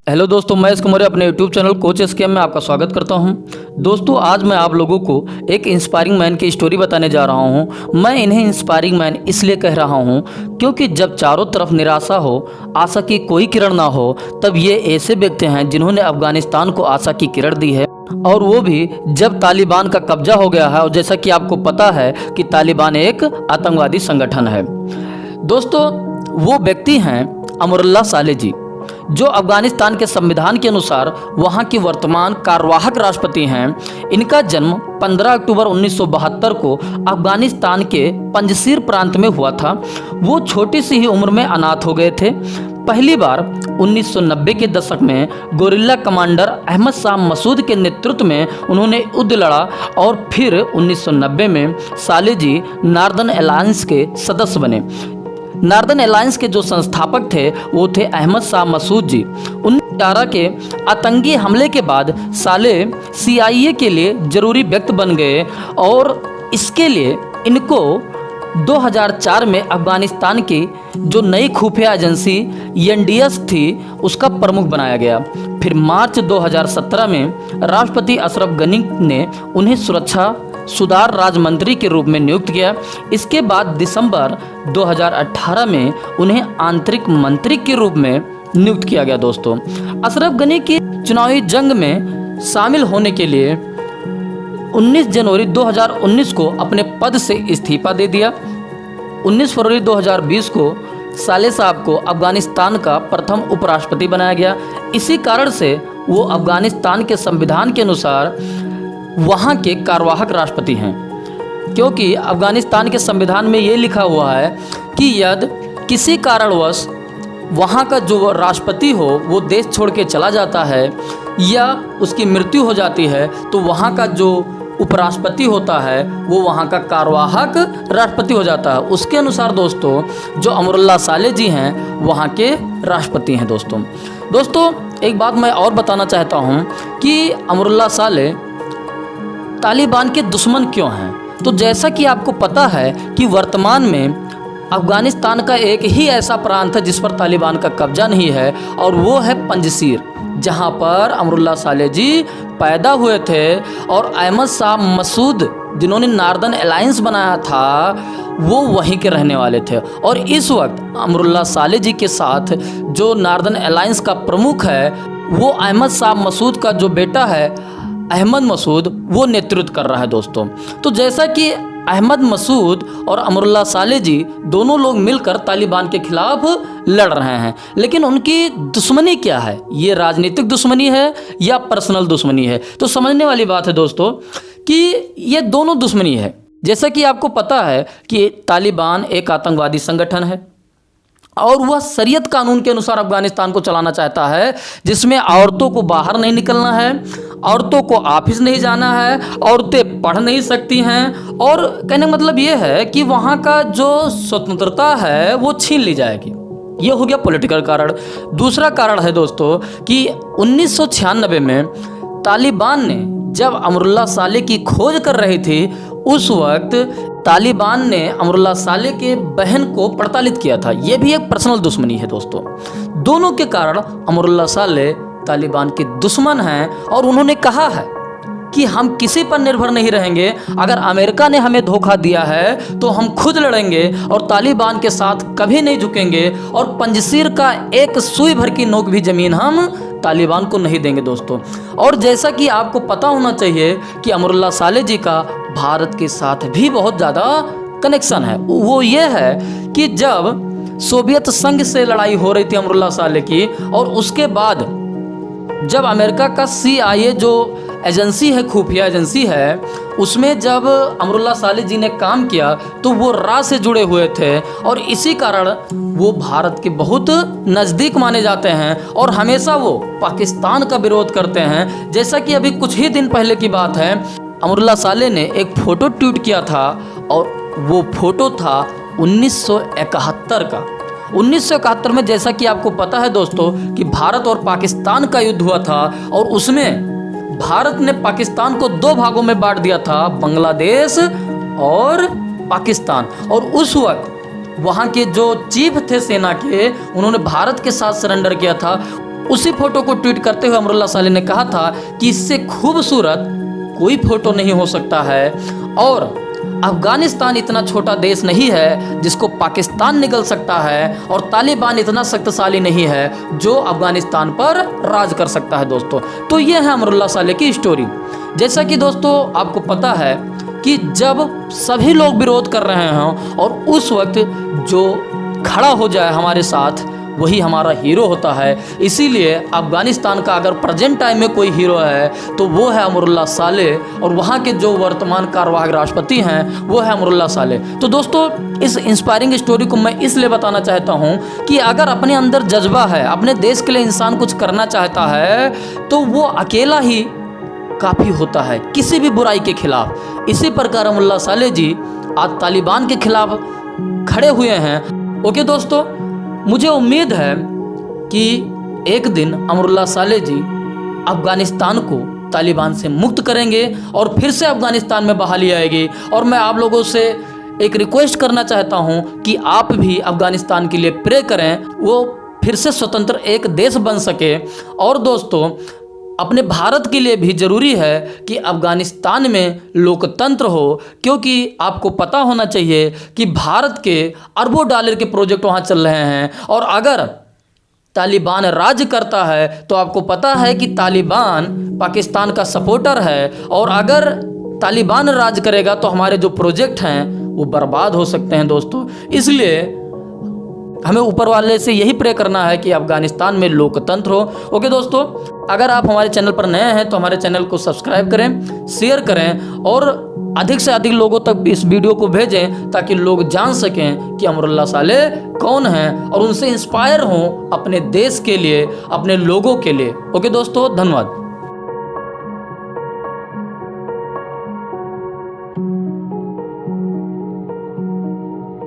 Hello दोस्तों, मैं इसको मौर्य अपने यूट्यूब चैनल कोच एसकेएम में आपका स्वागत करता हूं। दोस्तों, आज मैं आप लोगों को एक इंस्पायरिंग मैन की स्टोरी बताने जा रहा हूं। मैं इन्हें इंस्पायरिंग मैन इसलिए कह रहा हूं क्योंकि जब चारों तरफ निराशा हो, आशा की कोई किरण ना हो, तब ये ऐसे व्यक्ति हैं जिन्होंने अफगानिस्तान को आशा की किरण दी है, और वो भी जब तालिबान का कब्जा हो गया है। और जैसा कि आपको पता है कि तालिबान एक आतंकवादी संगठन है। दोस्तों, वो व्यक्ति हैं अमरुल्लाह सालेह जी, जो अफगानिस्तान के संविधान के अनुसार वहां की वर्तमान कार्यवाहक राष्ट्रपति हैं। इनका जन्म 15 अक्टूबर 1972 को अफगानिस्तान के पंजशीर प्रांत में हुआ था। वो छोटी सी ही उम्र में अनाथ हो गए थे। पहली बार 1990 के दशक में गोरिल्ला कमांडर अहमद शाह मसूद के नेतृत्व में उन्होंने युद्ध लड़ा, और फिर 1990 में सालेह जी नॉर्दर्न अलायंस के सदस्य बने। नॉर्दर्न अलायंस के जो संस्थापक थे वो थे अहमद शाह मसूद जी। 1911 के आतंकी हमले के बाद सालेह CIA के लिए जरूरी व्यक्ति बन गए, और इसके लिए इनको 2004 में अफगानिस्तान की जो नई खुफिया एजेंसी NDS थी उसका प्रमुख बनाया गया। फिर मार्च 2017 में राष्ट्रपति अशरफ गनी ने उन्हें सुरक्षा सुधार राज्य मंत्री के रूप में नियुक्त किया। इसके बाद दिसंबर 2018 में उन्हें आंतरिक मंत्री के रूप में नियुक्त किया गया। दोस्तों, अशरफ गनी की चुनावी जंग में शामिल होने के लिए 19 जनवरी 2019 को अपने पद से इस्तीफा दे दिया। 19 फरवरी 2020 को सालेह साहब को अफगानिस्तान का प्रथम उपराष्ट्रपति बनाया गया। इसी कारण से वो अफगानिस्तान के संविधान के अनुसार वहाँ के कार्यवाहक राष्ट्रपति हैं, क्योंकि अफगानिस्तान के संविधान में ये लिखा हुआ है कि यदि किसी कारणवश वहाँ का जो राष्ट्रपति हो वो देश छोड़ के चला जाता है या उसकी मृत्यु हो जाती है, तो वहाँ का जो उपराष्ट्रपति होता है वो वहाँ का कार्यवाहक राष्ट्रपति हो जाता है। उसके अनुसार दोस्तों, जो अमरुल्लाह सालेह जी हैं वहाँ के राष्ट्रपति हैं। दोस्तों, एक बात मैं और बताना चाहता हूँ कि अमरुल्लाह सालेह तालिबान के दुश्मन क्यों हैं। तो जैसा कि आपको पता है कि वर्तमान में अफगानिस्तान का एक ही ऐसा प्रांत है जिस पर तालिबान का कब्जा नहीं है, और वो है पंजशीर, जहां पर अमरुल्लाह सालेह जी पैदा हुए थे। और अहमद शाह मसूद जिन्होंने नॉर्दर्न अलायंस बनाया था वो वहीं के रहने वाले थे। और इस वक्त अमरुल्लाह सालेह जी के साथ जो नॉर्दर्न अलायंस का प्रमुख है वो अहमद शाह मसूद का जो बेटा है अहमद मसूद, वो नेतृत्व कर रहा है। दोस्तों, तो जैसा कि अहमद मसूद और अमरुल्लाह सालेह जी दोनों लोग मिलकर तालिबान के खिलाफ लड़ रहे हैं, लेकिन उनकी दुश्मनी क्या है? ये राजनीतिक दुश्मनी है या पर्सनल दुश्मनी है? तो समझने वाली बात है दोस्तों कि ये दोनों दुश्मनी है। जैसा कि आपको पता है कि तालिबान एक आतंकवादी संगठन है, और वह शरीयत कानून के अनुसार अफगानिस्तान को चलाना चाहता है, जिसमें औरतों को बाहर नहीं निकलना है, औरतों को ऑफिस नहीं जाना है, औरतें पढ़ नहीं सकती हैं, और कहने का मतलब ये है कि वहाँ का जो स्वतंत्रता है वो छीन ली जाएगी। ये हो गया पॉलिटिकल कारण। दूसरा कारण है दोस्तों कि 1996 में तालिबान ने जब अमरुल्लाह सालेह की खोज कर रही थी, उस वक्त तालिबान ने अमरुल्लाह सालेह के बहन को प्रताड़ित किया था। यह भी एक पर्सनल दुश्मनी है दोस्तों। दोनों के कारण अमरुल्लाह सालेह तालिबान के दुश्मन हैं, और उन्होंने कहा है कि हम किसी पर निर्भर नहीं रहेंगे। अगर अमेरिका ने हमें धोखा दिया है तो हम खुद लड़ेंगे और तालिबान के साथ कभी नहीं झुकेंगे, और पंजशीर का एक सुई भर की नोक भी जमीन हम तालिबान को नहीं देंगे। दोस्तों, और जैसा कि आपको पता होना चाहिए कि अमरुल्लाह सालेह जी का भारत के साथ भी बहुत ज़्यादा कनेक्शन है। वो ये है कि जब सोवियत संघ से लड़ाई हो रही थी अमरुल्लाह सालेह की, और उसके बाद जब अमेरिका का CIA जो एजेंसी है, खुफिया एजेंसी है, उसमें जब अमरुल्लाह सालेह जी ने काम किया तो वो राज से जुड़े हुए थे, और इसी कारण वो भारत के बहुत नज़दीक माने जाते हैं, और हमेशा वो पाकिस्तान का विरोध करते हैं। जैसा कि अभी कुछ ही दिन पहले की बात है, अमरुल्लाह सालेह ने एक फ़ोटो ट्वीट किया था, और वो फोटो था 1971 का। 1971 में जैसा कि आपको पता है दोस्तों कि भारत और पाकिस्तान का युद्ध हुआ था, और उसमें भारत ने पाकिस्तान को दो भागों में बांट दिया था, बांग्लादेश और पाकिस्तान। और उस वक्त वहाँ के जो चीफ थे सेना के, उन्होंने भारत के साथ सरेंडर किया था। उसी फोटो को ट्वीट करते हुए अमरुल्लाह सालेह ने कहा था कि इससे खूबसूरत कोई फोटो नहीं हो सकता है और अफगानिस्तान इतना छोटा देश नहीं है जिसको पाकिस्तान निगल सकता है और तालिबान इतना शक्तिशाली नहीं है जो अफगानिस्तान पर राज कर सकता है दोस्तों। तो ये है अमरुल्लाह सालेह की स्टोरी। जैसा कि दोस्तों आपको पता है कि जब सभी लोग विरोध कर रहे हैं और उस वक्त जो खड़ा हो जाए हमारे साथ वही हमारा हीरो होता है। इसीलिए अफगानिस्तान का अगर प्रेजेंट टाइम में कोई हीरो है तो वो है अमरुल्लाह सालेह और वहाँ के जो वर्तमान कार्यवाहक राष्ट्रपति हैं वो है अमरुल्लाह सालेह। तो दोस्तों इस इंस्पायरिंग स्टोरी को मैं इसलिए बताना चाहता हूँ कि अगर अपने अंदर जज्बा है, अपने देश के लिए इंसान कुछ करना चाहता है तो वो अकेला ही काफ़ी होता है किसी भी बुराई के खिलाफ। इसी प्रकार अमरुल्लाह सालेह जी आज तालिबान के खिलाफ खड़े हुए हैं। ओके दोस्तों, मुझे उम्मीद है कि एक दिन अमरुल्लाह सालेह जी अफ़गानिस्तान को तालिबान से मुक्त करेंगे और फिर से अफ़गानिस्तान में बहाली आएगी। और मैं आप लोगों से एक रिक्वेस्ट करना चाहता हूं कि आप भी अफ़गानिस्तान के लिए प्रे करें, वो फिर से स्वतंत्र एक देश बन सके। और दोस्तों अपने भारत के लिए भी ज़रूरी है कि अफ़गानिस्तान में लोकतंत्र हो, क्योंकि आपको पता होना चाहिए कि भारत के अरबों डॉलर के प्रोजेक्ट वहाँ चल रहे हैं। और अगर तालिबान राज करता है तो आपको पता है कि तालिबान पाकिस्तान का सपोर्टर है और अगर तालिबान राज करेगा तो हमारे जो प्रोजेक्ट हैं वो बर्बाद हो सकते हैं दोस्तों। इसलिए हमें ऊपर वाले से यही प्रे करना है कि अफ़गानिस्तान में लोकतंत्र हो। ओके दोस्तों, अगर आप हमारे चैनल पर नए हैं तो हमारे चैनल को सब्सक्राइब करें, शेयर करें और अधिक से अधिक लोगों तक इस वीडियो को भेजें ताकि लोग जान सकें कि अमरुल्लाह सालेह कौन हैं और उनसे इंस्पायर हों अपने देश के लिए, अपने लोगों के लिए। ओके दोस्तों, धन्यवाद।